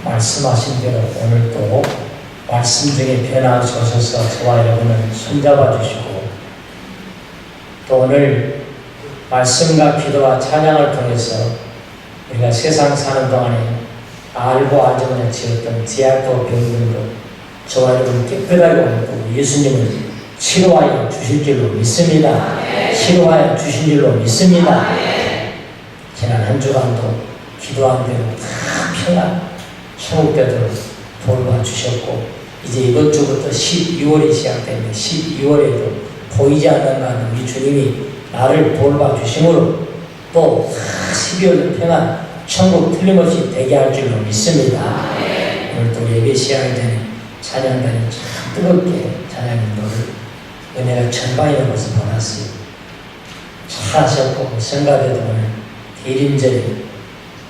말씀하신 대로 오늘도 말씀 중에 변화하셔서 저와 여러분을 손잡아 주시고 또 오늘 말씀과 기도와 찬양을 통해서 우리가 세상 사는 동안에 알고 알지 못해 지었던 제약도 병들도 저와 여러분 깨끗하게 오늘도 예수님을 치료하여 주실 줄로 믿습니다. 치료하여 주신 줄로 믿습니다. 지난 한 주간도 기도한 대로 다 평안 천국되도록 돌봐주셨고 이제 이번 주부터 12월이 시작되는데 12월에도 보이지 않는 한 우리 주님이 나를 돌봐주심으로 또 12월 평안 천국 틀림없이 되게 할 줄로 믿습니다. 오늘 또 예배 시작하기 전에 찬양단이 참 뜨겁게 찬양인 노를 은혜가 전방에 넘어서 받았어요. 잘하셨고 성가대도 오늘 대림절에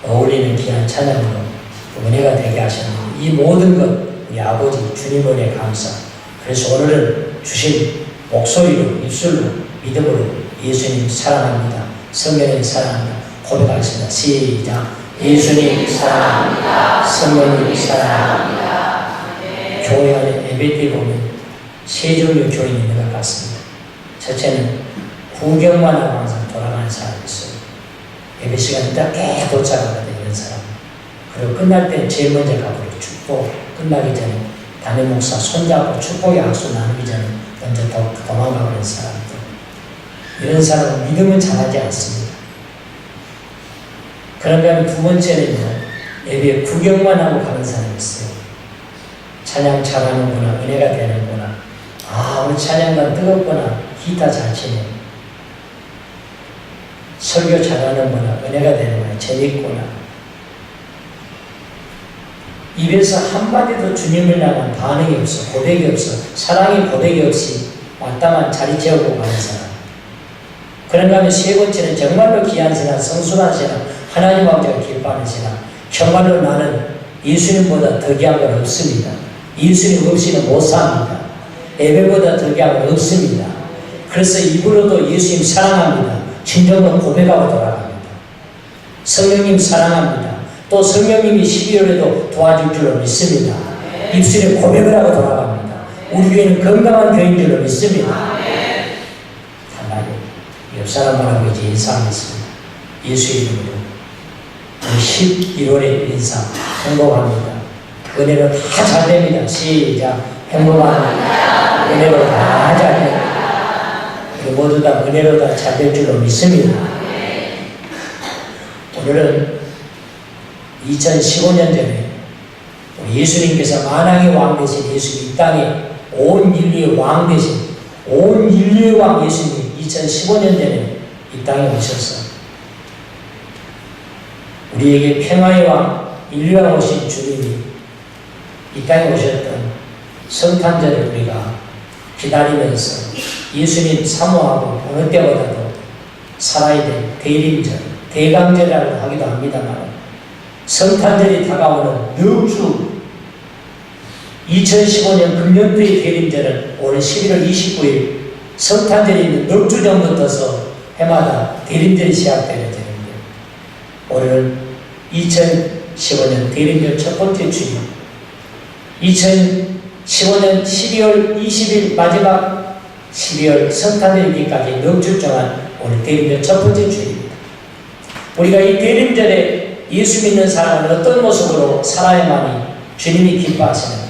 어울리는 귀한 찬양으로 은혜가 되게 하셨는데 이 모든 것 우리 아버지 주님 은혜 감사. 그래서 오늘은 주신 목소리로 입술로 믿음으로 예수님 사랑합니다. 성령님 사랑합니다. 고백하겠습니다. 시작. 예수님 사랑합니다. 성령님 사랑합니다. 교회 안에 예배 때 보면 세 종류 교인이 있는 것 같습니다. 첫째는 구경만 하고 항상 돌아가는 사람이 있어요. 예배 시간이 딱 도착하거든요. 이런 사람. 그리고 끝날 때 제일 먼저 가버리고 축복 끝나기 전에 담임 목사 손잡고 축복의 악수 나누기 전에 먼저 도망가버리는 사람들. 이런 사람은 믿음은 잘하지 않습니다. 그러면 두 번째는요, 예배 구경만 하고 가는 사람이 있어요. 찬양 잘하는구나, 은혜가 되는구나. 아, 우리 찬양단 뜨겁구나, 기타 잘 치네. 설교 잘하는구나, 은혜가 되는구나, 재밌구나. 입에서 한마디도 주님을 향한 반응이 없어, 고백이 없어, 사랑의 고백이 없이 마땅한 자리 채우고 가는 사람. 그런가 하면 세 번째는 정말로 귀한 신앙, 성숙한 신앙, 하나님 아버지가 기뻐하는 신앙. 정말로 나는 예수님보다 더 귀한 건 없습니다. 예수님 없이는 못 삽니다. 예배보다 더 귀한 건 없습니다. 그래서 입으로도 예수님 사랑합니다. 진정으로 고백하고 돌아갑니다. 성령님 사랑합니다. 또 성령님이 12월에도 도와줄 줄로 믿습니다. 입술에 고백을 하고 돌아갑니다. 우리 교회는 건강한 교회인 줄로 믿습니다. 하나님, 옆 사람하고 이제 인사하겠습니다. 예수의 이름으로 11월의 인사 행복합니다. 은혜로 다 잘됩니다. 시작. 행복합니다. 은혜로 다 잘됩니다. 우리 모두 다 은혜로 다 잘될 줄로 믿습니다. 오늘은 2015년 전에 우리 예수님께서 만왕의 왕 되신 예수님, 이 땅에 온 인류의 왕 되신 온 인류의 왕 예수님 2015년 전에 이 땅에 오셔서 우리에게 평화의 왕 인류왕 오신 주님이 이 땅에 오셨던 성탄절을 우리가 기다리면서 예수님 사모하고 어느 때보다도 살아야 될 대림절, 대강절이라고 하기도 합니다만 성탄절이 다가오는 넉주 2015년 금년도의 대림절은 올해 11월 29일 성탄절이 있는 넉주 전부터서 해마다 대림절이 시작되는 절입니다. 올해는 2015년 대림절 첫 번째 주일 2015년 12월 20일 마지막 12월 성탄절이기까지 넉주 동안 오늘 대림절 첫 번째 주일입니다. 우리가 이 대림절에 예수 믿는 사람은 어떤 모습으로 살아야만이 주님이 기뻐하시는가?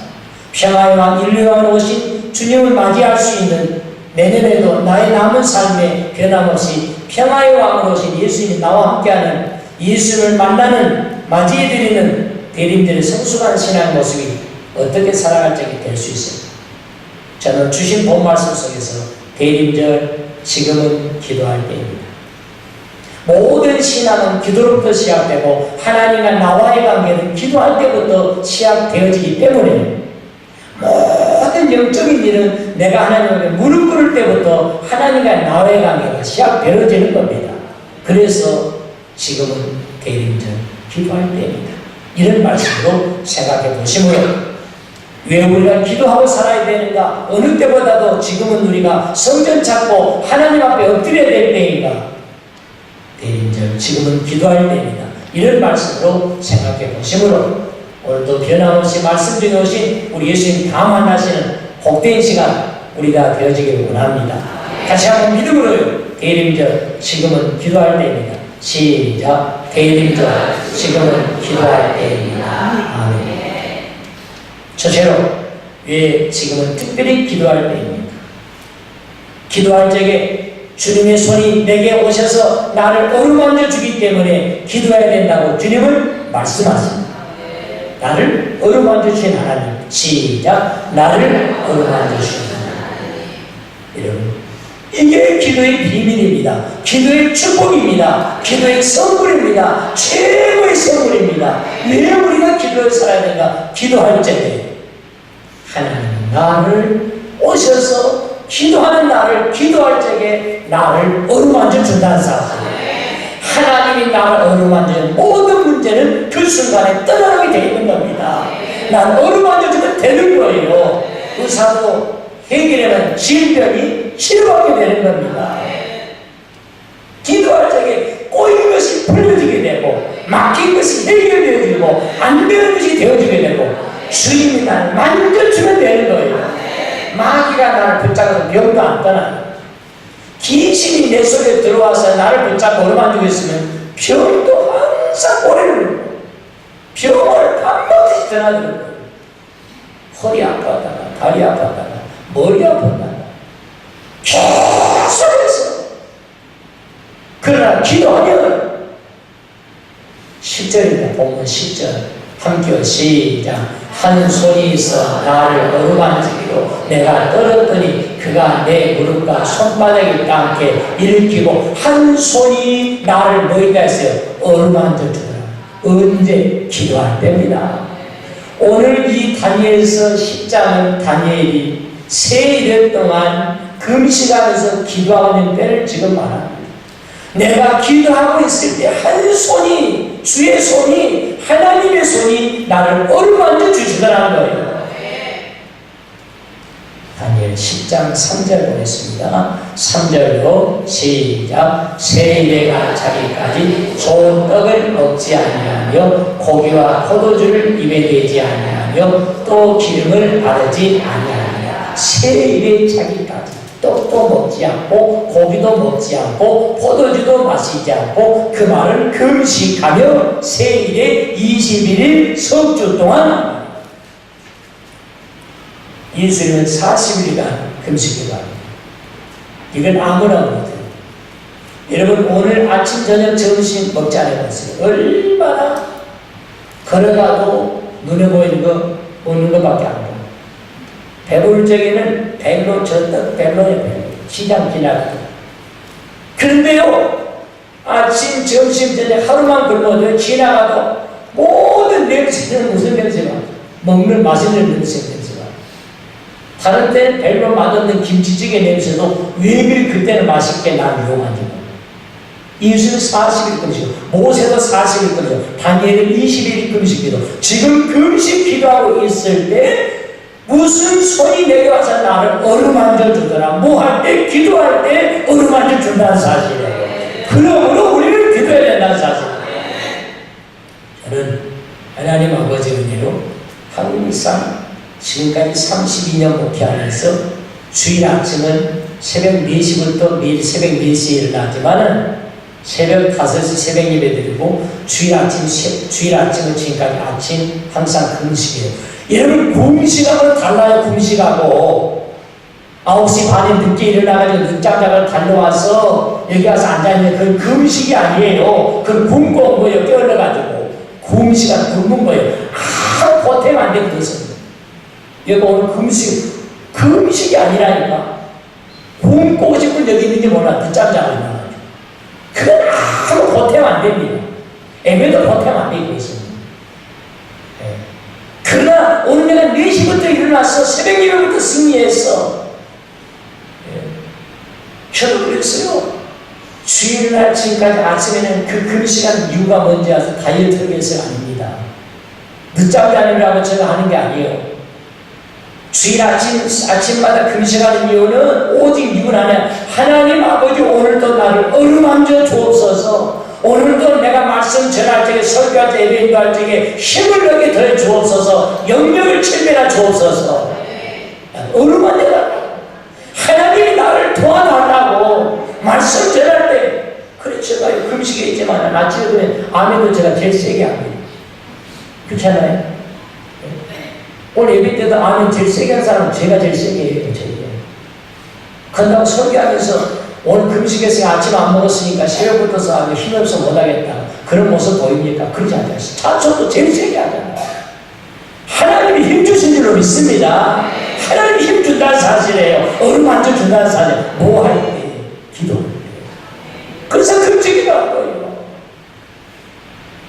평화의 왕, 인류의 왕으로 오신 주님을 맞이할 수 있는 내년에도 나의 남은 삶에 변함없이 평화의 왕으로 오신 예수님이 나와 함께하는 예수를 만나는, 맞이해드리는 대림절의 성숙한 신앙의 모습이 어떻게 살아갈 적이 될 수 있습니까? 저는 주신 본 말씀 속에서 대림절 지금은 기도할 때입니다. 모든 신앙은 기도로부터 시작되고 하나님과 나와의 관계는 기도할 때부터 시작되어지기 때문에 모든 영적인 일은 내가 하나님 앞에 무릎 꿇을 때부터 하나님과 나와의 관계가 시작되어지는 겁니다. 그래서 지금은 대림절 기도할 때입니다. 이런 말씀으로 생각해 보시므로 왜 우리가 기도하고 살아야 되는가? 어느 때보다도 지금은 우리가 성전 찾고 하나님 앞에 엎드려야 될 때인가? 대림절 지금은 기도할 때입니다. 이런 말씀으로 생각해 보시므로 오늘도 변함없이 말씀 중에 오신 우리 예수님 다 만나시는 복된 시간 우리가 되어지기를 원합니다. 다시 한번 믿음으로요. 대림절 지금은 기도할 때입니다. 시작. 대림절 지금은 기도할 때입니다. 아멘. 첫째로 왜 지금은 특별히 기도할 때입니다. 기도할 적에 주님의 손이 내게 오셔서 나를 어루만져 주기 때문에 기도해야 된다고 주님은 말씀하십니다. 나를 어루만져 주신 하나님. 시작. 나를 어루만져 주신 하나님. 여러분, 이게 기도의 비밀입니다. 기도의 축복입니다. 기도의 선물입니다. 최고의 선물입니다. 왜 우리가 기도를 살아야 되는가? 기도할 적에 하나님 나를 오셔서 기도하는 나를 기도할 적에 나를 어루만져 준다는 사실. 하나님이 나를 어루만지는 모든 문제는 그 순간에 떠나게 되어 있는 겁니다. 난 어루만져 주면 되는 거예요. 의사도 해결하면 질병이 치료받게 되는 겁니다. 기도할 적에 꼬인 것이 풀려지게 되고 막힌 것이 해결되어지고 안 되는 것이 되어지게 되고 주님이 나를 만져주면 되는 거예요. 마귀가 나를 붙잡아서 병도 안 떠나요. 귀신이 내 속에 들어와서 나를 붙잡고 어루만지고 있으면 병도 항상 오래 걸리고 병을 밤낮이 떠나는 거예요. 허리 아팠다가 다리 아팠다가 머리 아팠다가 계속해서. 그러나 기도하면 10절입니다. 보면 10절 함께 시작. 한 손이 있어 나를 어루만지기로 내가 떨었더니 그가 내 무릎과 손바닥을 땅에 일으키고 한 손이 나를 뭐이다 했어요? 어루만져 주더라. 언제? 기도할 때입니다. 오늘 이 다니엘서 10장은 다니엘이 3일 동안 금식하면서 기도하고 있는 때를 지금 말합니다. 내가 기도하고 있을 때 한 손이, 주의 손이, 하나님의 손이 나를 어루만져 주시더라는 거예요. 다니엘 10장 3절 보겠습니다. 3절로 시작. 세일에가 자기까지 좋은 떡을 먹지 아니하며 고기와 포도주를 입에 대지 아니하며 또 기름을 바르지 아니하며 세일에 자기까지 떡도 먹지 않고 고기도 먹지 않고 포도주도 마시지 않고 그 말을 금식하며 세일에 21일 석주 동안 예수님은 40일간 금식기도 합니다. 이건 아무나 못해요. 여러분 오늘 아침 저녁 점심 먹지 않아봤어요? 얼마나 걸어가도 눈에 보이는 거 먹는 것밖에 안 보여요. 배부를 적에는 배로 졌다 배로에 배로 시장 지나가요. 그런데요 아침 점심 저녁 하루만 굶어도 지나가도 모든 냄새는 무슨 냄새가 먹는 맛있는 냄새가 다른 때는 별로 맛없는 김치찌개 냄새도 왜 그때는 맛있게 난 이용하지? 예수는 40일 금식, 모세도 40일 금식, 다니엘은 20일 금식기도. 지금 금식 기도하고 있을 때 무슨 손이 내게 와서 나를 어루만져 주더라. 뭐 할 때? 기도할 때 어루만져 준다는 사실이에요. 그러므로 우리는 기도해야 된다는 사실. 저는 하나님 아버지 은혜로 항상 지금까지 32년 목회하면서 주일 아침은 새벽 4시부터 매일 새벽 4시에 일어나지만은 새벽 5시 새벽 예배 드리고 주일 아침은 지금까지 아침 항상 금식이에요. 여러분 금식하고 달라요. 금식하고 9시 반에 늦게 일어나가지고 늦잠 자고 달려와서 여기 와서 앉아있는 그건 금식이 아니에요. 그건 굶고 온 거예요. 깨어나가지고 금식은 굶은 거예요. 보탬 안 되고 있습니다. 여기 오늘 금식이 아니라니까. 굶고 싶은 여기 있는지 몰라. 늦잠 자고 있나. 그건 아무 보탬 안 됩니다. 애매도 보탬 안 되고 있습니다. 네. 그러나 오늘 내가 4시부터 일어나서 새벽 예배부터 승리했어. 네. 저도 그랬어요. 주일날 지금까지 아침에는 그 금식하는 이유가 뭔지 아서 다이어트를 위해서 아닙니다. 늦잠 자느라고 제가 하는 게 아니에요. 주일 아침마다 금식하는 이유는 오직 이분 안에 하나님 아버지 오늘도 나를 어루만져 주옵소서. 오늘도 내가 말씀 전할 적에 설교할 때 예배 인도할 적에 힘을 너게 더해 주옵소서. 영역을 칠배나 주옵소서. 얼마나 내가 하나님이 나를 도와달라고 말씀 전할 때 그래 제가 금식에 있지만 아침에 아멘도 제가 제일 세게 합니다. 그렇잖아요. 오늘 예배 때도 아멘 제일 세게 한 사람은 제가 제일 세게 해요. 그런다고 설교하면서 오늘 금식에서 아침 안 먹었으니까 새벽부터 힘없어 못하겠다 그런 모습 보입니까? 그러지 않아요. 저도 제일 세게 하잖아요. 하나님이 힘 주신 줄로 믿습니다. 하나님이 힘 준다는 사실이에요. 어루만져 준다는 사실. 뭐 할 때? 기도. 그래서 금식기도 한 거예요.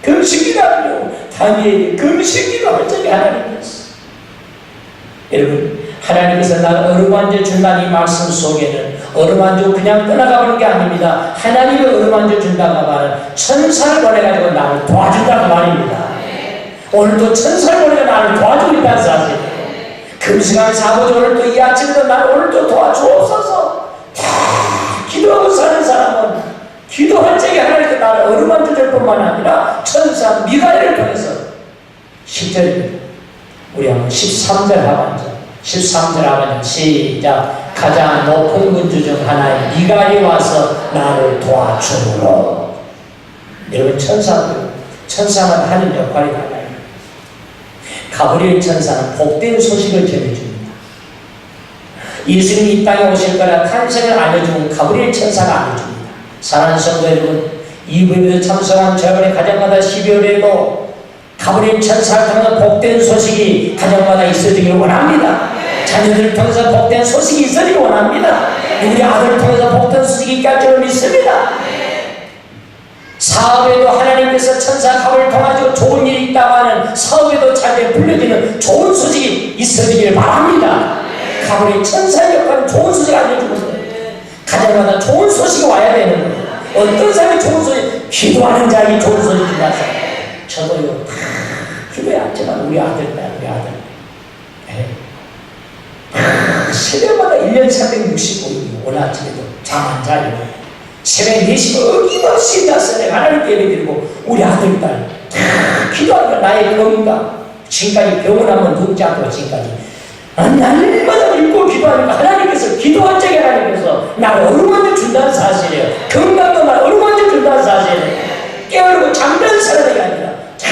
금식기도 하죠. 다니엘이 금식기도 할 적에 하나님이었어. 여러분, 하나님께서 나를 어루만져 준다는 이 말씀 속에는 어루만져 그냥 떠나가버리는 게 아닙니다. 하나님이 어루만져 준다고 말은 천사를 보내가지고 나를 도와준다고 말입니다. 오늘도 천사를 보내가 나를 도와주고 있다는 사실. 금식하면서 아버지 오늘도 이 아침에도 나를 오늘도 도와주옵소서. 다 기도하고 사는 사람은 기도할 적에 하나님께 나를 어루만져 줄 뿐만 아니라 천사 미가엘을 통해서 10절입니다. 우리 한번 13절 하반절 13절 하반절 시작. 가장 높은 군주 중 하나인 미가엘이 와서 나를 도와주므로. 여러분 천사는 하는 역할이 달라요. 가브리엘 천사는 복된 소식을 전해줍니다. 예수님이 이 땅에 오실 거라 탄생을 알려주는 가브리엘 천사가 알려줍니다. 사랑하는 성도 여러분, 이 부분에 참석한 저번에 가정마다 12월에도 가브리엘 천사를 통해서 복된 소식이 가정마다 있어지길 원합니다. 자녀들을 통해서 복된 소식이 있어지길 원합니다. 우리 아들을 통해서 복된 소식이 있게 할 줄 믿습니다. 사업에도 하나님께서 천사 가브리엘을 통하여 좋은 일이 있다고 하는 사업에도 잘 불려지는 좋은 소식이 있어지길 바랍니다. 가브리엘 천사의 역할은 좋은 소식 알려주거든요. 가정마다 좋은 소식이 와야 되는 거예요. 어떤 사람이 좋은 소식, 기도하는 자에게 좋은 소식 준다서 저도요 다 기도에 앉지만 우리 아들. 새벽마다 1년 365일 오늘 아침에도 잠 안 자요. 새벽 4시에 어김없이 났어요. 하나님께 예배드리고 우리 아들딸 다 기도하니까 나의 건강 지금까지 병원 한번 눕지 않고 지금까지 날마다 읽고 기도하니까 하나님께서 기도할 적에 하나님께서 나를 어루만져 준다는 사실이에요. 건강도 나를 어루만져 준다는 사실이에요. 깨어르고 잠든 사람이 아니라 다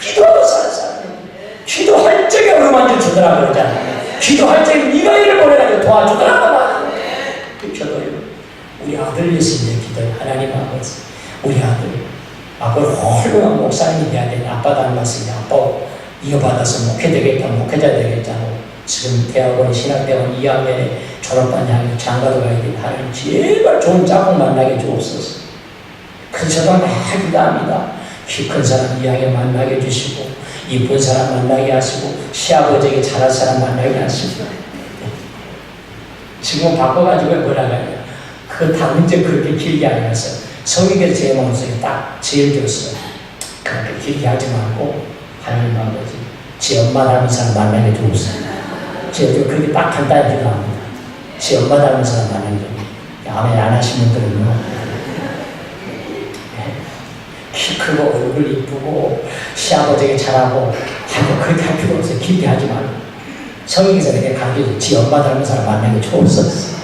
기도하고 사는 사람이에요. 기도할 적에 어루만져 주더라고 그러잖아요. 기도할 적에 미가엘을 보내가지고 도와주더라고 말이에요. 저도요 우리 아들 예수님의 기도에 하나님 아버지 우리 아들 훌륭한 목사님이 돼야 되는 아빠 닮았으니 아빠 이어받아서 목회 되겠다 목회자 되겠다고 지금 대학원 신학대학원 2학년에 졸업반 향해 장가도 가야 되는 하나님 제발 좋은 짝꿍 만나게 주옵소서. 그래서 저도 막 기도합니다. 키 큰 사람 이야기 만나게 해주시고 이쁜 사람 만나게 하시고 시아버지에게 잘할 사람 만나게 하시고 지금 바꿔가지고 뭐라고 해요. 그 당문제 그렇게 길게 안 해서 성경에서 제 마음속에 딱 제일 줬어요. 그렇게 길게 하지 말고 하나님 아버지 제 엄마 닮은 사람 만나게 해주옵소서. 제가 그렇게 딱 간단히 기도합니다. 제 엄마 닮은 사람 만나게 해주옵소서. 아멘 안 하시는 분들은요. 키 크고 얼굴 이쁘고 시아버지에게 잘하고 그렇게 할 필요 없어요. 깊게 하지 말고 성경에서 이렇게 가르쳐서 지 엄마 닮은 사람 만나는 게 좋았었어.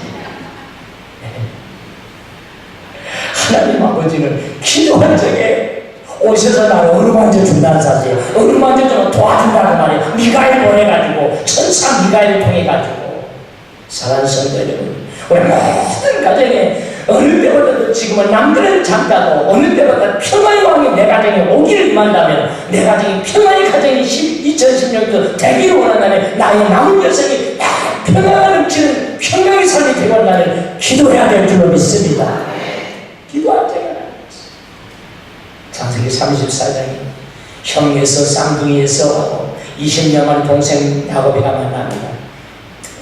하나님 아버지는 기도할 적에 오셔서 나를 어루만져 준다는 사실 어루만져 주면 도와준다는 말이에요. 미가엘 보내가지고 천사 미가엘을 통해가지고 사랑하는 성도 여러분 우리 모든 가정에 어느 때보다도 지금은 남들은 잠자도 어느 때보다 평안의 왕이 내 가정에 오기를 임한다면 내 가정이 평안의 가정이 2016년 되기를 원한다면 나의 남은 여성이 평안을 넘치는 평강의 삶이 되고 나는 기도해야 될 줄로 믿습니다. 기도할 때가 창세기 34장에 형에서 쌍둥이에서 20년 만에 동생 야곱이가 만납니다.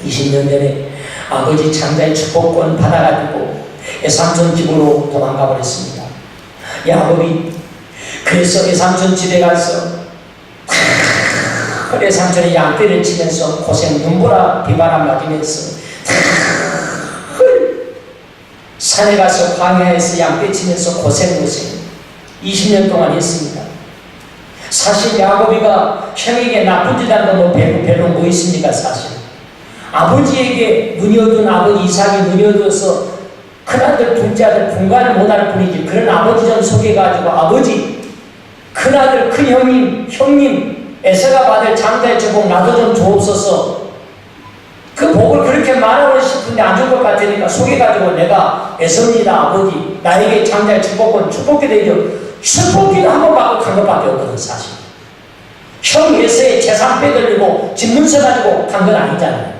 20년 전에 아버지 장자의 축복권 받아가지고 삼촌 집으로 도망가 버렸습니다. 야곱이 그래서 삼촌 집에 가서 삼촌의 양떼를 치면서 고생 눈보라 비바람 맞으면서 산에 가서 광야에서 양떼 치면서 고생 20년 동안 했습니다. 사실 야곱이가 형에게 나쁜 짓 한 건 별로 뭐 있습니까? 사실 아버지에게 눈이 어두운 아버지 이삭이 눈이 어두워서 큰아들 둘째 아들 분간을 못할 뿐이지, 그런 아버지 좀 속여가지고 아버지 큰아들 큰형님 에서가 받을 장자의 축복 나도 좀 주옵소서, 그 복을 그렇게 말하고 싶은데 안 줄 것 같으니까 속여가지고 내가 에서입니다 아버지 나에게 장자의 축복은 축복이 되죠. 축복기도 한 번 받고 간 것밖에 없거든. 사실 형 에서의 재산 빼돌리고 집문서 가지고 간 건 아니잖아요.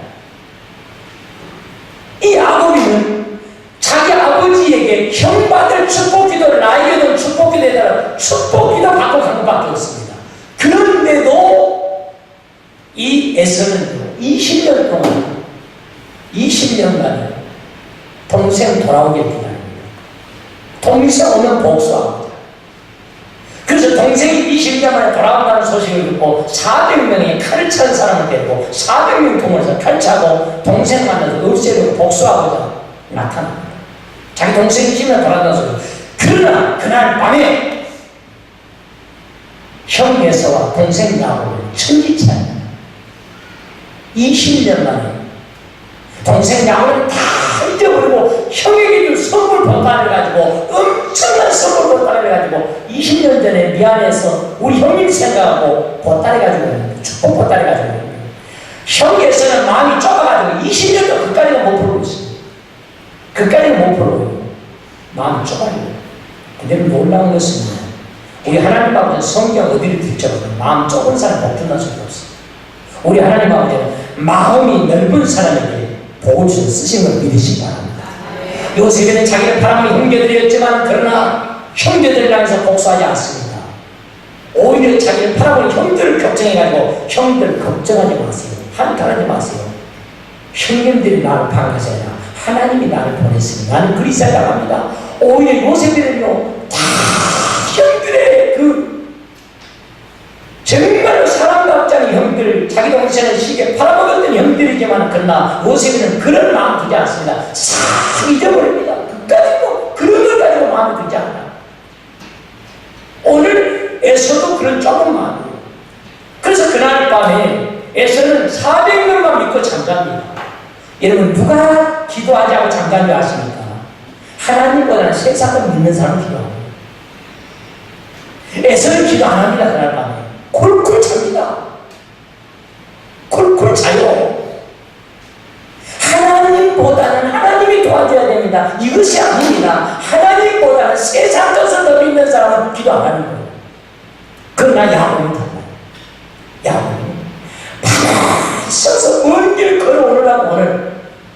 이 야곱이는 자기 아버지에게 형 받을 축복기도를 나에게는 축복기도에 따라 축복기도 받고 간 것밖에 없습니다. 그런데도 이 에서는 20년 동안 20년간 동생 돌아오길 기다립니다. 동생 오면 복수합니다. 그래서 동생이 20년 만에 돌아온다는 소식을 듣고 400명의 칼을 찬 사람을 데리고 400명 통해서 칼차고 동생 만나서 없애려고 복수하고자 나타납니다. 자기 동생이 20년 돌아온다는 소리. 그러나 그날 밤에 형 에서와 동생 야곱을 천지차입니다. 20년 만에 동생 야곱을 다 잊어버리고 형에게 줄 선물 보따리를 가지고 엄청난 선물 보따리를 가지고 20년 전에 미안해서 우리 형님 생각하고 보따리 가지고 축복 보따리 가지고 형에서는 마음이 좁아가지고 20년도 그까지는 못 풀고 있어요. 그까지는 못 풀어요. 마음이 좁아요. 근데 놀라운 것은 우리 하나님 아버지는 성경 어디를 들춰도 마음 좁은 사람 복 준다는 소리 없어요. 우리 하나님 아버지는 마음이 넓은 사람에게 복을 주셔서 쓰신 걸 믿으시기 바랍니다. 요셉에는 자기를 팔아먹은 형제들이었지만 그러나 형제들을 향해서 복수하지 않습니다. 오히려 자기를 팔아먹은 형들을 걱정해가지고 형들 걱정하지 마세요. 한탄하지 마세요. 형님들이 나를 파는 것이 아니라 하나님이 나를 보냈으니 나는 그리 생각합니다. 오히려 요셉에는요 다 형들의 정말로 사랑받지 않은 형들, 자기 동생을 시기에 팔아먹었던 형들이지만 그러나 요셉은 그런 마음 두지 않습니다. 싹 잊어버립니다. 그까지도 그런 걸 가지고 마음에 들지 않아요. 오늘 에서도 그런 좁은 마음이에요. 그래서 그날 밤에 에서는 400명만 믿고 잠갑니다. 여러분 누가 기도하지 않고 잠간 줄 아십니까? 하나님보다는 세상을 믿는 사람은 기도합니다. 에서는 기도 안 합니다. 그날 밤에 콜콜 찹니다. 콜콜 차요. 하나님보다는 하나님이 도와줘야 됩니다. 이것이 아닙니다. 하나님보다는 세상 것을 더 믿는 사람은 기도 안 하는 거예요. 그러나 야곱은 달라요. 야곱은 바닥 서서 먼 길 걸어오느라고 오늘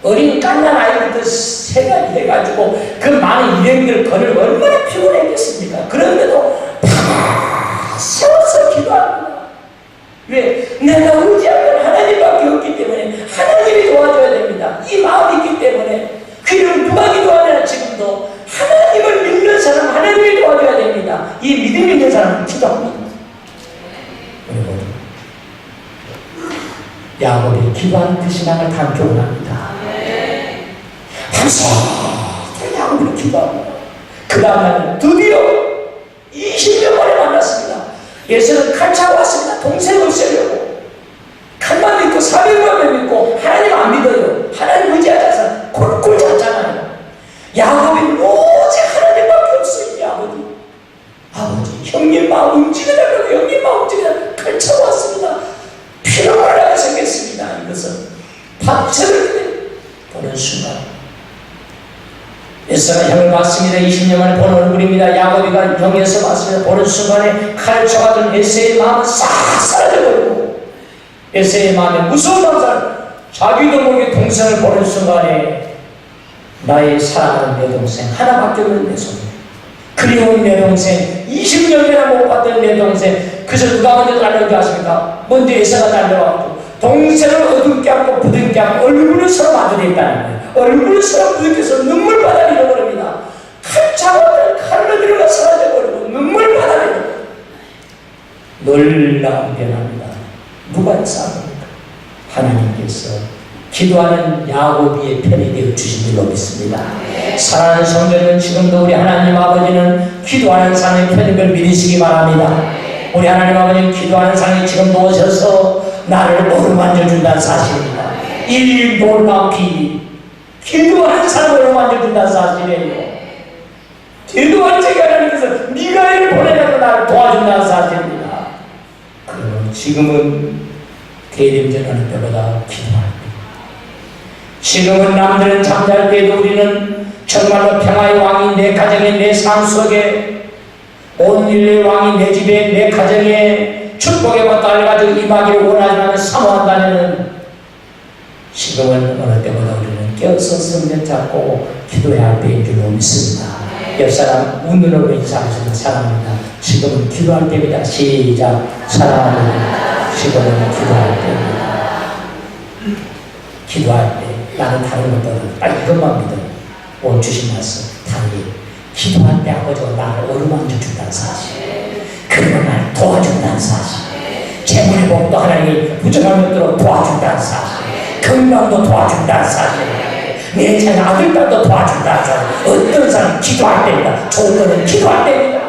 어린 깐난 아이부터 생각이 해가지고 그 많은 일행들 걸을 얼마나 피곤했겠습니까? 그런데도 바닥 서서 기도합니다. 왜? 내가 의지하는 하나님밖에 없기 때문에 하나님이 도와줘야 됩니다. 이 마음이 있기 때문에 그럼 누가 기도하느냐 지금도 하나님을 믿는 사람 하나님이 도와줘야 됩니다. 이 믿음 있는 사람은 기도합니다. 여러분 야곱이 기도하는 그 신앙을 담기 원합니다. 밤새 야곱이 기도합니다. 그 다음날 드디어 20년 만에 만났습니다. 예수는 칼 차고 왔습니다. 동생을 쓰려고. 칼만 믿고 400만 믿고 하나님 안 믿어요. 하나님 의지하지 않아서 콜콜 잤잖아요. 야곱이 오직 하나님밖에 없어요. 이 아버지 형님 마음 움직여달라고 형님 마음 움직여달라고 칼 차고 왔습니다. 피로를 나게 생겼습니다. 이것은 밤새를 보는 순간 에서가 형을 봤습니다. 20년 만에 보는 얼굴입니다. 야곱이가 형에서 봤습니다. 보는 순간에 칼을 쳐가던 에서의 마음은 싹 사라져버리고 에서의 마음에 무서운 감사를 자기도 모르게 동생을 보는 순간에 나의 사랑하는 내 동생 하나밖에 없는 내 손 그리운 내 동생 20년이나 못 봤던 내 동생 그래서 누가 먼저 달려온 줄 아십니까? 먼저 에서가 달려왔고 동생을 어둡게 안고 부둥게 안고 얼굴을 서로 마주대있다는 거예요. 얼굴을 서로 부딪혀서 눈물바다를 잃어버립니다. 칼 잡아들 칼로 들어가 사라져버리고 눈물바다를 놀라운 변화입니다. 누가 싸웁니까? 하나님께서 기도하는 야곱의 편이 되어 주신 줄로 믿습니다. 사랑하는 성도님은 지금도 우리 하나님 아버지는 기도하는 사람의 편인 걸 믿으시기 바랍니다. 우리 하나님 아버지는 기도하는 사람이 지금도 오셔서 나를 어루만져준다는 사실입니다. 이 놀랍기 기도하는 사람을 어루만져준다는 사실이에요. 기도한 적이 하나님께서 미가엘을 보내라고 나를 도와준다는 사실입니다. 그러면 지금은 대림전하는 때보다 기도할 때, 지금은 남들은 잠잘 때도 우리는 정말로 평화의 왕이 내 가정에, 내 삶 속에, 온 인류의 왕이 내 집에, 내 가정에 축복의 꽃다리를 가지고 임하기를 원하지만 사모한다면 지금은 어느 때보다 우리는 깨어서 성전 잡고 기도해야 할 때인 줄로 믿습니다. 옆 사람 웃는 얼굴 인사하시면 사랑합니다. 지금은 기도할 때입니다. 시작. 사랑합니다. 지금은 기도할 때입니다. 기도할 때 나는 다른 것보다 빨리 이것만 믿어. 오늘 주신 말씀 다르게 기도할 때 아버지가 나를 어루만져 준다는 사실, 그리고 나를 도와준다는 사실, 재물의 복도 하나님이 부정한 것들로 도와준다는 사실, 건강도 도와준다는 사실, 내 자녀 아들, 딸도 도와준다는 사실. 어떤 사람 기도할 때입니다. 좋은 거는 기도할 때입니다.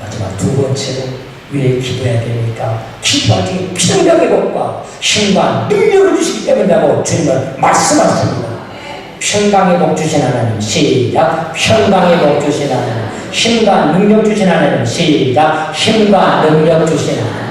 마지막 두 번째로 왜 기도해야 됩니까? 기도할 때 평강의 복과 힘과 능력을 주시기 때문이라고 주님은 말씀하십니다. 평강의 복 주신 하나님, 시작. 평강의 복 주신 하나님, 힘과 능력 주신 하나님, 시작. 힘과 능력 주신 하나님.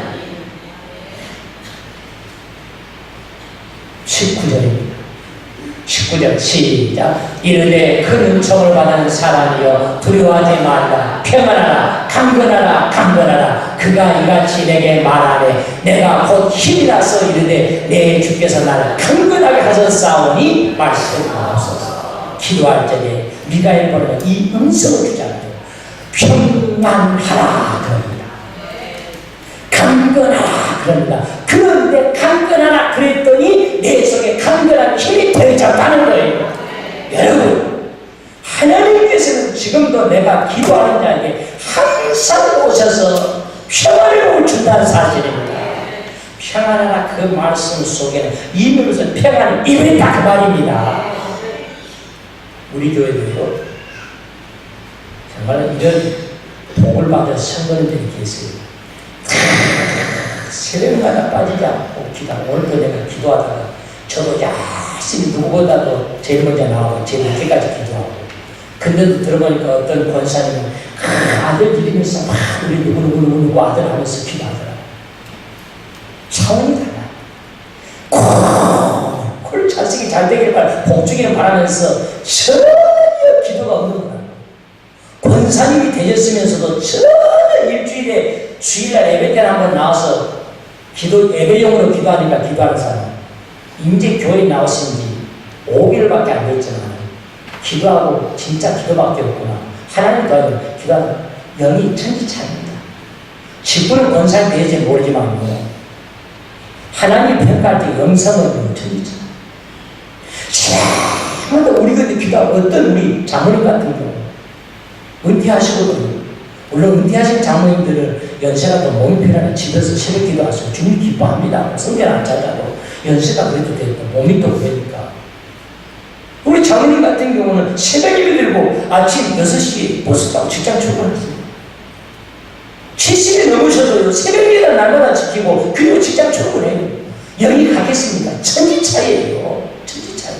19절 시작. 이르되 큰 은총을 받은 사람이여 두려워하지 말라. 평안하라. 강건하라. 강건하라. 그가 이같이 내게 말하되 내가 곧 힘이라서 이르되 내 주께서 나를 강건하게 하셨사오니 말씀하옵소서. 기도할 적에 미가엘 보내는 이 음성을 주잖아요. 평안하라 그럽니다. 강건하라 그럽니다. 그런데 강건하라 그랬더니 내 속에 강건한 힘이 되어졌다는 거예요. 여러분, 하나님께서는 지금도 내가 기도하는 자에게 항상 오셔서 평안을 준다는 사실입니다. 평안하라 그 말씀 속에는 이면에서 평안을 입었다 그 말입니다. 우리 교회도요, 정말 이런 복을 받은 성도님들이 계세요. 새벽마다 빠지지 않고 기도하고, 오늘도 내가 기도하다가 저도 열심히 누구보다도 제일 먼저 나와서 제일 늦게까지 기도하고, 근데도 들어보니까 어떤 권사님은 아들 들이면서 막 우리 누구 아들 하면서 기도하더라. 차원이 달라. 콜 자식이 잘 되길 복주기를 바라면서 전혀 기도가 없는구나. 권사님이 되셨으면서도 전혀 일주일에 주일날 예배 때 한번 나와서 기도, 예배용으로 기도하니까 기도하는 사람, 이제 교회 나오신 지 5개월밖에 안 됐지만 기도하고 진짜 기도밖에 없구나. 하나님 도와주면 기도하는 영이 천지차입니다. 직분은 권사님 되지 모르지만 하나님 평가할 때 영성은 천지차. 정말로 우리 근데 기도하고 어떤 우리 장모님 같은 경우 은퇴하시거든요. 물론 은퇴하신 장모님들은 연세가 더 몸이 편하니 집에서 새벽 기도하시고 주님 기뻐합니다. 성전 안 찾아도 연세가 그래도 되고 몸이 또 그러니까. 우리 장모님 같은 경우는 새벽 예배 들고 아침 6시에 버스 타고 직장 출근했습니다. 70이 넘으셔도 새벽 예배를 날마다 지키고 그리고 직장 출근해요. 영이 가겠습니까? 천지 차이예요. 천지 차이.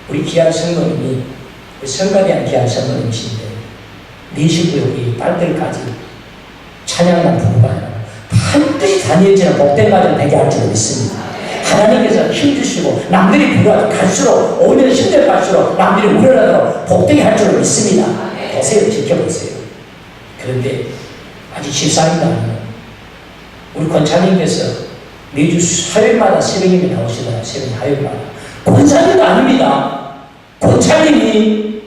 우리 귀한 성도님이 성가대한 귀한 성도님이신데 4시 구역이 빨들까지 찬양단 부부가 반드시 다니엘처럼 복된 가정 되게 할 줄 믿습니다. 하나님께서 힘주시고 남들이 부러워도 갈수록 오히려 힘들갈수록 남들이 우려나도록 복되게 할 줄 믿습니다. 보세요. 지켜보세요. 그런데 아직 14일도 아니에요. 우리 권사님께서 매주 화요일마다 새벽임에 나오시더라. 새벽 화요일마다. 권사님도 아닙니다. 권사님이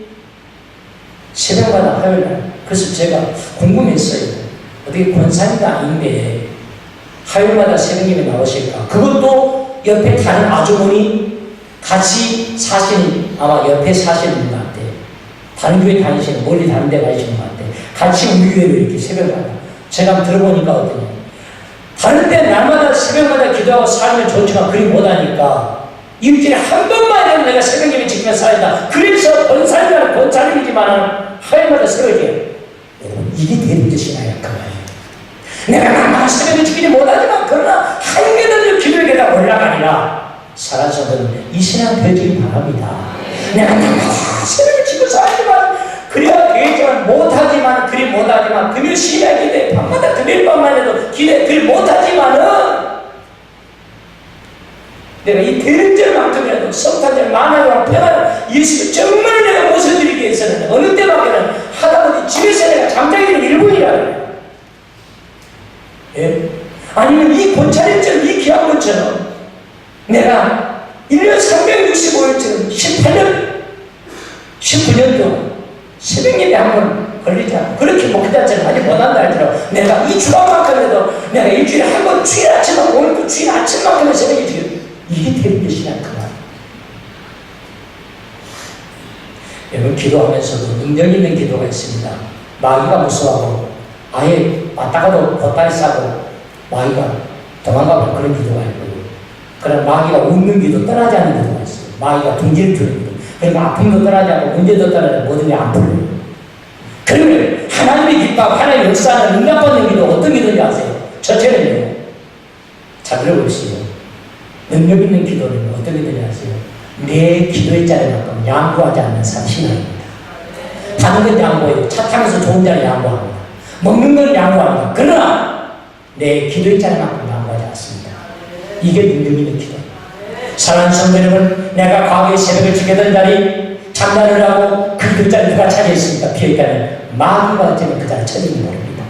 새벽마다 화요일날. 그래서 제가 궁금했어요. 어떻게 권사님도 아닌데 화요일마다 새벽임에 나오실까? 그것도 옆에 다른 아주머니 같이 사시는, 아마 옆에 사시는 분 같아. 다른 교회 다니시는, 멀리 다른 데 가시는 분 같아. 같이 우리 교회로 이렇게 새벽마다. 제가 들어보니까 어떠냐. 하는데 날마다 새벽마다 기도하고 살면 좋지만 그리 못하니까 일주일에 한 번만이라도 내가 새벽 예배 지키며 살다. 그래서 본살이면 본살이지만 하루마다 새벽에 여러분 이게 대리자 신앙이야 그 말이에요. 내가 날마다 새벽에 지키지 못하지만 그러나 한 개도 기도에 내가 올라가니라. 살아서는 이 신앙 되길 바랍니다. 내가 날마다 새벽에 지키고 살지만 그래야 되겠지만 못하지만 그리 못하지만 금요 시야 기도에 밤마다 금요일 밤만 해도 기도에 그리 못하지만은 내가 이 대림절만큼이라도 성탄절 만화와 평화를 예수 정말 내가 모셔드리기 위해서는 어느 때만큼은 하다못해 집에서 내가 잠자기는 1분이라고 예? 아니면 이 고차림처럼 이 귀한 것처럼 내가 1년 365일처럼 18년 19년 동안 새벽 예배 한 번 걸리지 않고 그렇게 목회자처럼 아직 못한다 할지라도 내가 이 주간만큼에도 내가 일주일에 한 번 주일 아침하고 오늘 그 주일 아침만큼은 새벽에 지금 이게 대리자시냐 그 말. 여러분 기도하면서도 능력 있는 기도가 있습니다. 마귀가 무서워하고 아예 왔다가도 곧다리 싸고 마귀가 도망가면 그런 기도가 있고요. 그러나 마귀가 웃는 기도 떠나지 않는 기도가 있어요. 마귀가 둥지를 주는 기도. 그러니까 아픔도 떠나지 않고 문제도 떠나지 않고 모든 게 안 풀려요. 그러면 하나님의 기뻐하고 하나님의 역사하는 응답받는 기도 어떤 기도인지 아세요? 첫째는요. 자 들어보시죠. 능력 있는 기도는 어떤 기도인지 아세요? 내 기도의 자리만큼 양보하지 않는 신앙입니다. 하는 건 양보해요. 차 타면서 좋은 자리 양보합니다. 먹는 건 양보합니다. 그러나 내 기도의 자리만큼 양보하지 않습니다. 이게 능력 있는 기도입니다. 사랑하는 성도 여러분, 내가 과거에 새벽을 지키던 자리 장난을 하고 그 자리 누가 차지했습니까? 비어있다면 마귀가 어쩌면 그 자리 차지는 모릅니다.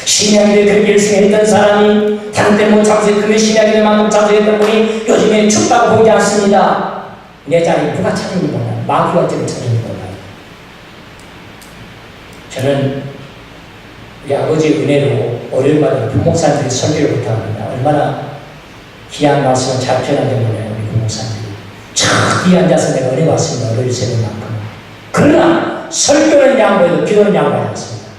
신약일에 그렇게 일승했던 사람이 다른 때 못 참석했던 신약일에만큼 참석했던 분이 요즘에 춥다고 보지 않습니다. 내 자리 누가 차지는 몰라요. 마귀가 어쩌면 차지는 몰라요. 저는 우리 아버지의 은혜로 월요일마다 부목사님들이 설교를 부탁합니다. 얼마나 귀한 말씀을 잘 전하게 몰라요. 우리 부목사님들이 저기 앉아서 내가 은혜 받습니다. 월요일 새벽만큼. 그러나 설교는 양보해도 기도는 양보하지 않습니다.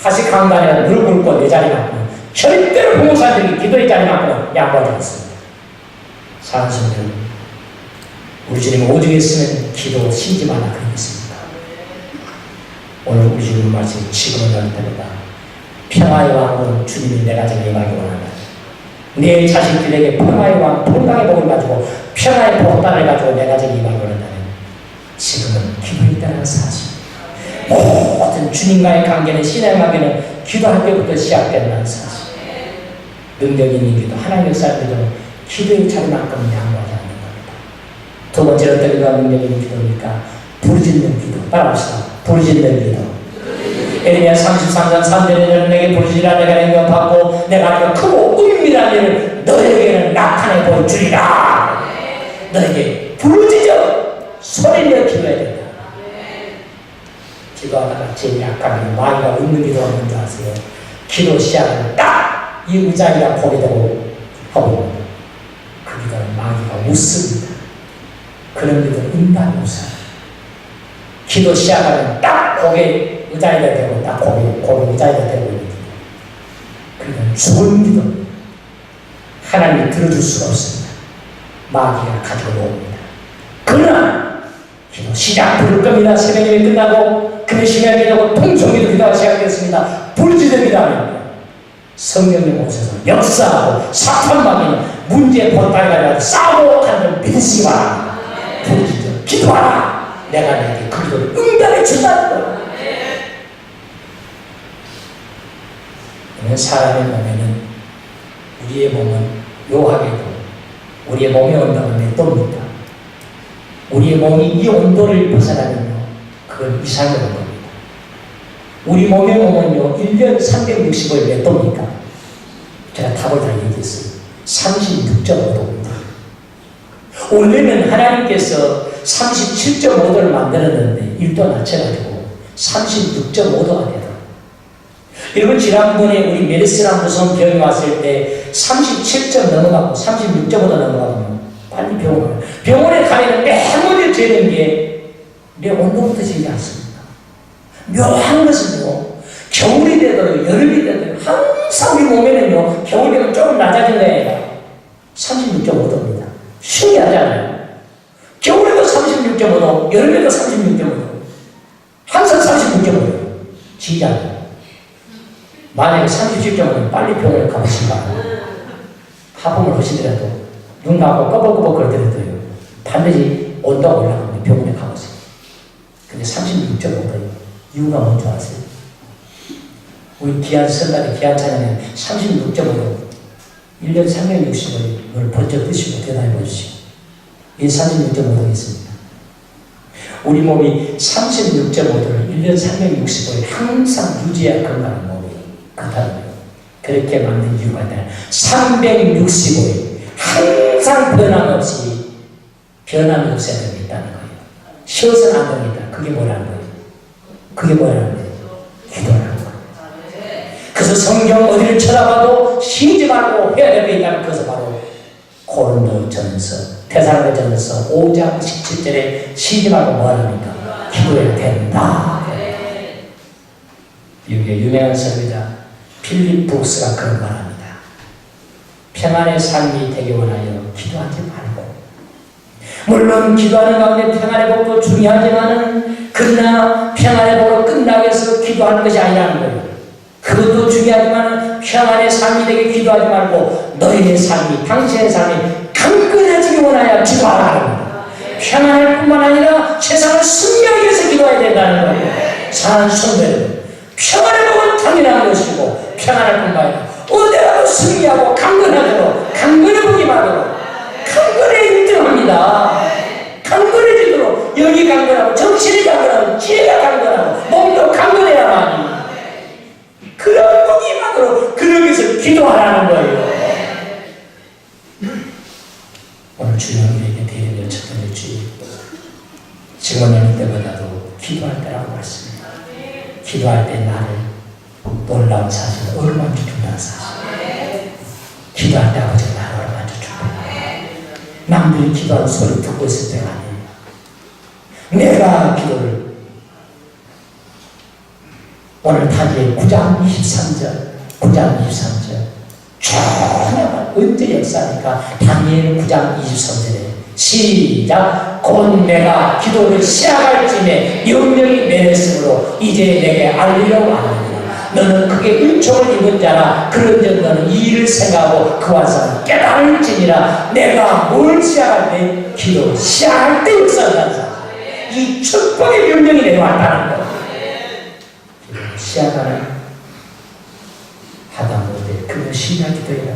다시 강단에 무릎 꿇고 내 자리만큼 절대로 부목사님들이 기도의 자리만큼 양보하지 않습니다. 사랑하는 성도 우리 주님 오죽 했으면 기도 쉬지 말라 그러겠습니다. 오늘 우리 주님 말씀 지금은 열립니다. 평화의 왕은 주님이 내 가정에 임하기 원한다. 내 자식들에게 평화의 왕 평강의 복을 가지고 평화의 복단을 가지고 내 가정에 임하기 원한다면 지금은 기도에 있다는 사실. 모든 주님과의 관계는 신앙의 관계는 기도할 때부터 시작된다는 사실. 능력 있는 기도 하나님의 역사들도 기도의 자리만큼 양보하지 않는 겁니다. 두 번째로 어떤 기도가 능력 있는 기도입니까? 부르짖는 기도. 따라합시다. 부르짖는 기도. 에레미야 33장 3절에는 내게 부르짖으라 내가 능력 받고 내가 아주 크고 은밀한 일을 너에게는 나타내 보여주리라. 너에게 부르짖어 소리내어 기도해야 된다. 기도하다가 제일 약간 마귀가 웃는 기도가 뭔지 아세요? 기도 시작을 딱 이 의자에다 고개 대고 하고 그 기도는 마귀가 웃습니다. 그런 기도는 응답이 없어요. 기도 시작하면 딱 고개 의자에다 대고 딱 고개 의자에다 대고 있는 기도. 그건 좋은 기도. 하나님이 들어줄 수가 없습니다. 마귀가 가지고 옵니다. 그러나 기도 시작 부를 겁니다. 새벽에 끝나고 금요 시간이 되고 통성기도 기도가 시작됐습니다. 부르짖습니다 하면 성령님 오셔서 역사하고 사탄마귀는 문제 보따리가 싸고 가는 믿으시기 바랍니다. 부르짖어 기도하라. 내가 너에게 그 기도를 응답해 준다는 거예요. 사람의 몸에는 우리의 몸은 묘하게도 우리의 몸의 온도는 몇 도입니까? 우리의 몸이 이 온도를 벗어나면요 그건 이상한 겁니다. 우리 몸의 몸은요 1년 365일 몇 도입니까? 제가 답을 다 얘기했어요. 36.5도입니다. 원래는 하나님께서 37.5도를 만들었는데 1도 낮춰가지고 36.5도가 되더라고요. 여러분 지난번에 우리 메르스랑 무서운 병이 왔을 때 37점 넘어가고 36.5도 넘어가면 빨리 병원에 가면 맨 먼저 되는 게 내 온도부터 되지 않습니까? 묘한 것은요 겨울이 되도록 여름이 되도록 항상 우리 몸에는요, 겨울 되면 조금 낮아진 거예요. 36.5도입니다. 신기하잖아요. 겨울에도 36.5도, 여름에도 36.5도. 항상 36.5도. 지잖아요. 만약에 37.5도면 빨리 병원에 가보신가. 하품을 하시더라도, 눈 감고 꺼벅꺼벅 거리더라도요, 반드시 온도가 올라가면 병원에 가보세요. 근데 36.5도예요. 이유가 뭔지 아세요? 우리 귀한 설날에 귀한 찬양에 36.5도 1년 365일 번쩍 드시고 대단히 보시고 이 36.5도가 있습니다. 우리 몸이 36.5도를 1년 365일 항상 유지해야 건강한 몸이 그렇다는 거예요. 그렇게 만든 이유가 있다. 365일 항상 변함없이 변함이 없어야 있다는 거예요. 쉬어서는 안 됩니다. 그게 뭐라는 거예요? 그게 뭐라는 거예요? 기도라는 거예요. 그래서 성경 어디를 쳐다봐도 쉬지 말고 해야 될 게 있다면 그것은 바로 고린도전서, 데살로니가전서 5장 17절에 쉬지 말고 뭐하랍니까? 기도해야 된다. 미국의 유명한 설교자 필립 북스가 그런 말합니다. 평안의 삶이 되기 원하여 기도하지 말고, 물론 기도하는 가운데 평안의 복도 중요하지만은 그러나 평안의 복으로 끝나게 해서 기도하는 것이 아니라는 거예요. 그것도 중요하지만 평안의 삶이 되게 기도하지 말고 너희의 삶이, 당신의 삶이 강건해지기 원하여 기도하라는 거예요. 평안할 뿐만 아니라 세상을 승리하기 위해서 기도해야 된다는 거예요. 사랑하는 성도 여러분, 평안의 복은 당연한 것이고 평안할 뿐만 아니라 어디라도 승리하고 강건하도록, 강건해 보기만 하도록, 강건해 1등합니다. 강건해지도록 영이 강건하고 정신이 강건하고 지혜가 강건하고 몸도 강건해야만 그런 보기만으로 그러기 위해서 기도하라는 거예요. 오늘 주님은 우리에게 드리는 첫 번째 주의, 지금 어느 때보다도 기도할 때라고 말씀합니다. 기도할 때 나를 놀라운 사실, 어루만져 준다는 사실. 기도할 때 아버지가 나를 어루만져 준다. 남들이 기도하는 소리를 듣고 있을 때가 아니에요. 내가 기도를 오늘 다니엘 9장 23절 전혀 언제 역사니까 다니엘 9장 23절에 시작. 곧 내가 기도를 시작할 쯤에 명령이 내렸으므로 이제 내게 알리려고 하느니라. 너는 크게 은총을 입은 자라. 그런즉 너는 이 일을 생각하고 그 완성을 깨달을지니라. 내가 뭘 시작할 때? 기도 시작할 때 역사한다는 사실. 이 축복의 명령이 내려왔다는 거. 시작하는 하다못해 그거 시작기도해라.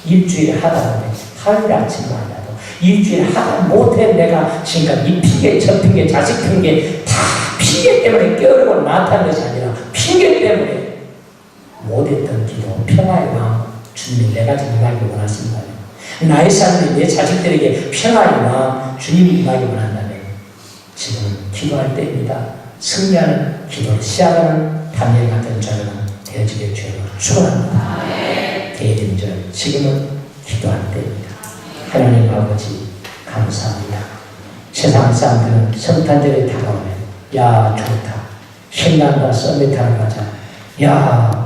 일주일에 하다못해 하루에 아침 만나도 일주일에 하다못해 내가 지금까지 이 핑계 저 핑계 자식 핑계 다 핑계 때문에 깨어르고 나타난 것이 아니라 핑계 때문에 못했던 기도, 평화의 마음 주님이 내가 지금 임하기 원하신다면, 나의 삶에 내 자식들에게 평화의 마음 주님이 임하기 원한다면 지금 기도할 때입니다. 승리하는 기도를 시작하는 다니엘 같은 자녀가 되어지게 주여 축원합니다. 대림절 지금은 기도할 때입니다. 하나님 아버지 감사합니다. 세상 사람들은 성탄절이 다가오면 야 좋다, 신난다, 썸밋하러 가자, 야